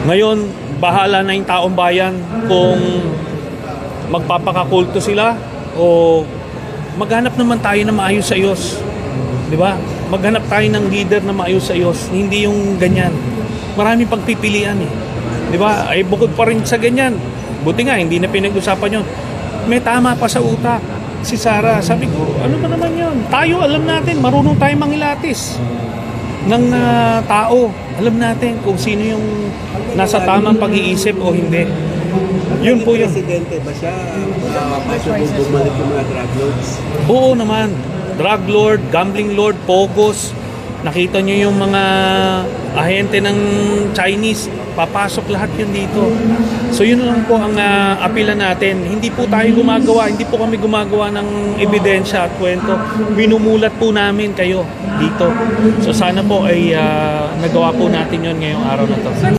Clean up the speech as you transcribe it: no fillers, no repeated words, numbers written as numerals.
Ngayon, bahala na yung taong bayan kung magpapakakulto sila o maghanap naman tayo na maayos sa Diyos. Di ba? Maghanap tayo ng leader na maayos sa Diyos. Hindi yung ganyan. Maraming pagpipilian eh. Di ba? Ay bukod pa rin sa ganyan. Buti nga, hindi na pinag-usapan yun. May tama pa sa utak. Si Sarah, sabi ko, ano ba naman yun? Tayo, alam natin, marunong tayo mangilatis ng tao. Alam natin kung sino yung nasa tamang pag-iisip o hindi. Yun po yun. Presidente ba siya? Bumalik yung mga drug lords? Oo naman. Drug lord, gambling lord, pogos. Nakita nyo yung mga ahente ng Chinese. Papasok lahat yun dito. So yun lang po ang apila natin. Hindi po tayo gumagawa, hindi po kami gumagawa ng ebidensya at kwento. Minumulat po namin kayo dito. So sana po ay nagawa po natin yun ngayong araw na to.